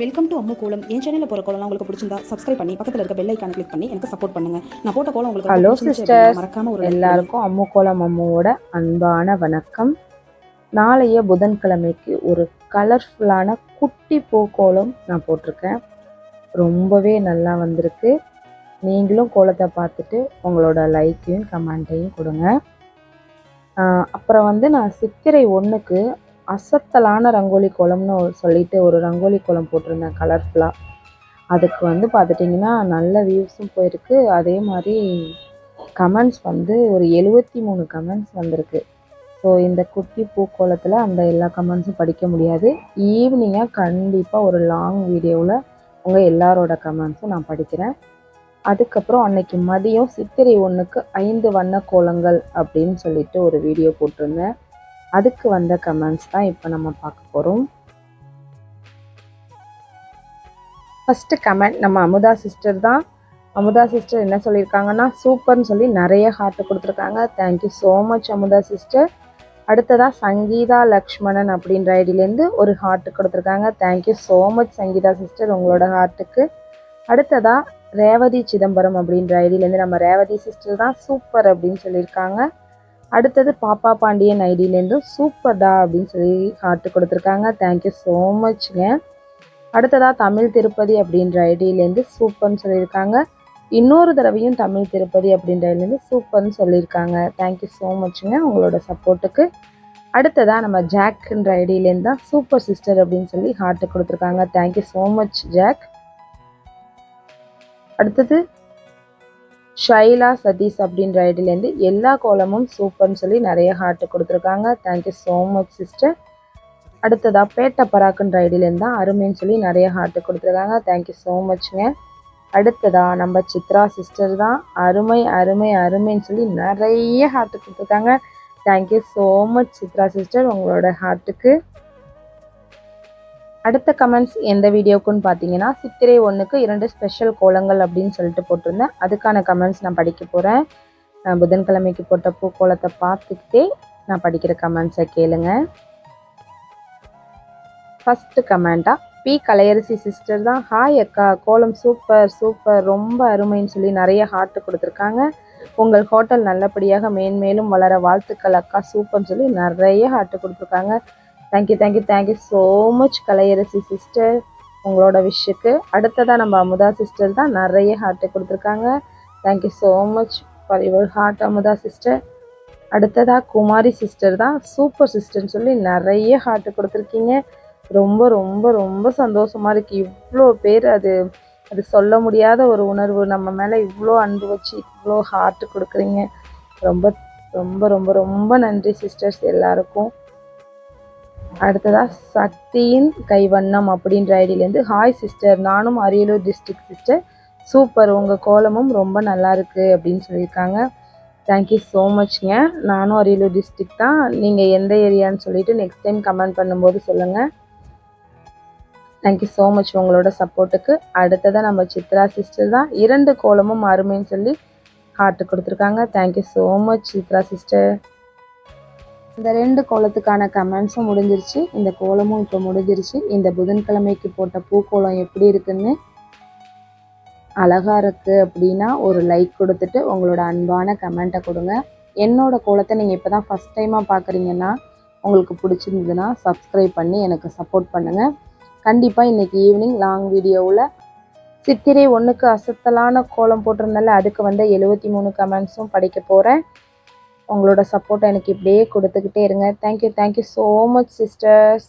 Welcome to Ammu கோலம். என் சேனல்ல போற கோலம் உங்களுக்கு பிடிச்சிருந்தா சப்ஸ்கிரைப் பண்ணி பக்கத்துல இருக்க பெல் ஐகானை கிளிக் பண்ணி எனக்கு சப்போர்ட் பண்ணுங்க. நான் போட்ட கோலம் உங்களுக்கு ஹலோ சிஸ்டர்ஸ், மறக்காம ஒரு எல்லாருக்கும் அம்மு கோலம் அம்முவோட அன்பான வணக்கம். நாளைய புதன்கிழமைக்கு ஒரு கலர்ஃபுல்லான குட்டி பூக்கோலம் நான் போட்டிருக்கேன். ரொம்பவே நல்லா வந்திருக்கு. நீங்களும் கோலத்தை பார்த்துட்டு உங்களோட லைக்கையும் கமெண்ட்டையும் கொடுங்க. அப்புறம் நான் சித்திரை 1க்கு அசத்தலான ரங்கோலி கோலம்னு சொல்லிட்டு ஒரு ரங்கோலி கோலம் போட்டிருந்தேன் கலர்ஃபுல்லாக. அதுக்கு பார்த்துட்டிங்கன்னா நல்ல வியூஸும் போயிருக்கு. அதே மாதிரி கமெண்ட்ஸ் ஒரு 73 கமெண்ட்ஸ் வந்திருக்கு. ஸோ இந்த குட்டி பூக்கோலத்தில் அந்த எல்லா கமெண்ட்ஸும் படிக்க முடியாது. ஈவினிங்காக கண்டிப்பாக ஒரு லாங் வீடியோவில் உங்கள் எல்லாரோட கமெண்ட்ஸும் நான் படிக்கிறேன். அதுக்கப்புறம் அன்னைக்கு மதியம் சித்திரை 1க்கு 5 வண்ண கோலங்கள் அப்படின்னு சொல்லிட்டு ஒரு வீடியோ போட்டிருந்தேன். அதுக்கு வந்த கமெண்ட்ஸ் தான் இப்போ நம்ம பார்க்க போகிறோம். ஃபஸ்ட்டு கமெண்ட் நம்ம அமுதா சிஸ்டர் தான். அமுதா சிஸ்டர் என்ன சொல்லியிருக்காங்கன்னா, சூப்பர்னு சொல்லி நிறைய ஹார்ட் கொடுத்துருக்காங்க. Thank you so much Amudha sister. அடுத்ததாக சங்கீதா லக்ஷ்மணன் அப்படின்ற ஐடியிலேருந்து ஒரு ஹார்ட் கொடுத்துருக்காங்க. Thank you so much Sangeetha sister உங்களோட ஹார்ட்டுக்கு. அடுத்ததாக ரேவதி சிதம்பரம் அப்படின்ற ஐடியிலேருந்து நம்ம ரேவதி சிஸ்டர் தான் சூப்பர் அப்படின்னு சொல்லியிருக்காங்க. அடுத்தது பாப்பா பாண்டியன் ஐடியிலேருந்து சூப்பர்டா அப்படின்னு சொல்லி ஹார்ட் கொடுத்துருக்காங்க. தேங்க்யூ ஸோ மச்ங்க. அடுத்ததாக தமிழ் திருப்பதி அப்படின்ற ஐடியிலேருந்து சூப்பர்னு சொல்லியிருக்காங்க. இன்னொரு தடவையும் தமிழ் திருப்பதி அப்படின்ற ஐடியிலேருந்து சூப்பர்னு சொல்லியிருக்காங்க. தேங்க்யூ ஸோ மச்ங்க உங்களோட சப்போர்ட்டுக்கு. அடுத்ததாக நம்ம ஜாக்ன்ற ஐடியிலேருந்து தான் சூப்பர் சிஸ்டர் அப்படின்னு சொல்லி ஹார்ட் கொடுத்துருக்காங்க. Thank you so much Jack. அடுத்தது ஷைலா சதீஷ் அப்படின்ற ஐடியிலேருந்து எல்லா கோலமும் சூப்பர்னு சொல்லி நிறைய ஹார்ட் கொடுத்துருக்காங்க. Thank you so much sister. அடுத்ததாக பேட்ட பராக்குன்ற ஐடியிலேருந்து தான் அருமைன்னு சொல்லி நிறைய ஹார்ட் கொடுத்துருக்காங்க. தேங்க்யூ ஸோ மச்ங்க. அடுத்ததாக நம்ம சித்ரா சிஸ்டர் தான் அருமை அருமை அருமைன்னு சொல்லி நிறைய ஹார்ட் கொடுத்துருக்காங்க. Thank you so much Chitra sister உங்களோட ஹார்ட்டுக்கு. அடுத்த கமெண்ட்ஸ் எந்த வீடியோக்குன்னு பார்த்தீங்கன்னா, சித்திரை 1க்கு 2 ஸ்பெஷல் கோலங்கள் அப்படின்னு சொல்லிட்டு போட்டிருந்தேன். அதுக்கான கமெண்ட்ஸ் நான் படிக்க போகிறேன். புதன்கிழமைக்கு போட்ட பூக்கோலத்தை பார்த்துக்கிட்டே நான் படிக்கிற கமெண்ட்ஸை கேளுங்க. ஃபஸ்ட்டு கமெண்ட்டாக பி கலையரசி சிஸ்டர் தான். ஹாய் அக்கா, கோலம் சூப்பர் சூப்பர் ரொம்ப அருமைன்னு சொல்லி நிறைய ஹார்ட் கொடுத்துருக்காங்க. உங்கள் ஹோட்டல் நல்லபடியாக மேன்மேலும் வளர வாழ்த்துக்கள் அக்கா சூப்பர்னு சொல்லி நிறைய ஹார்ட் கொடுத்துருக்காங்க. Thank you thank you thank you so much Kalaiyarasi sister உங்களோட விஷுக்கு. அடுத்ததாக நம்ம அமுதா சிஸ்டர் தான் நிறைய ஹார்ட் கொடுத்துருக்காங்க. Thank you so much for your heart Amudha sister. அடுத்ததாக குமாரி சிஸ்டர் தான் சூப்பர் சிஸ்டர்னு சொல்லி நிறைய ஹார்ட் கொடுத்துருக்கீங்க. ரொம்ப ரொம்ப ரொம்ப சந்தோஷமாக இருக்குது. இவ்வளோ பேர் அது சொல்ல முடியாத ஒரு உணர்வு. நம்ம மேலே இவ்வளோ அன்பு வச்சு இவ்வளோ ஹார்ட் கொடுக்குறீங்க. ரொம்ப ரொம்ப ரொம்ப ரொம்ப நன்றி சிஸ்டர்ஸ் எல்லாருக்கும். அடுத்ததாக சக்தியின் கைவண்ணம் அப்படின்ற ஐடியிலேருந்து ஹாய் சிஸ்டர், நானும் அரியலூர் டிஸ்ட்ரிக்ட் சிஸ்டர் சூப்பர் உங்கள் கோலமும் ரொம்ப நல்லா இருக்குது அப்படின்னு சொல்லியிருக்காங்க. தேங்க்யூ ஸோ மச்ங்க. நானும் அரியலூர் டிஸ்ட்ரிக்ட் தான். நீங்கள் எந்த ஏரியான்னு சொல்லிவிட்டு நெக்ஸ்ட் டைம் கமெண்ட் பண்ணும்போது சொல்லுங்கள். தேங்க்யூ ஸோ மச் உங்களோட சப்போர்ட்டுக்கு. அடுத்ததாக நம்ம சித்ரா சிஸ்டர் தான் 2 கோலமும் அருமைன்னு சொல்லி ஹார்ட் கொடுத்துருக்காங்க. Thank you so much Chitra sister. இந்த 2 கோலத்துக்கான கமெண்ட்ஸும் முடிஞ்சிருச்சு. இந்த கோலமும் இப்போ முடிஞ்சிருச்சு. இந்த புதன்கிழமைக்கு போட்ட பூக்கோலம் எப்படி இருக்குன்னு அழகாக இருக்குது அப்படின்னா ஒரு லைக் கொடுத்துட்டு உங்களோட அன்பான கமெண்ட்டை கொடுங்க. என்னோட கோலத்தை நீங்கள் இப்போ தான் ஃபஸ்ட் டைமாக பார்க்குறீங்கன்னா உங்களுக்கு பிடிச்சிருந்ததுன்னா சப்ஸ்கிரைப் பண்ணி எனக்கு சப்போர்ட் பண்ணுங்கள். கண்டிப்பாக இன்றைக்கி ஈவினிங் லாங் வீடியோவில் சித்திரை 1க்கு அசத்தலான கோலம் போட்டிருந்தால அதுக்கு 73 கமெண்ட்ஸும் படிக்க போகிறேன். உங்களோட சப்போர்ட்டை எனக்கு இப்படியே கொடுத்துக்கிட்டே இருங்க. Thank you so much sisters.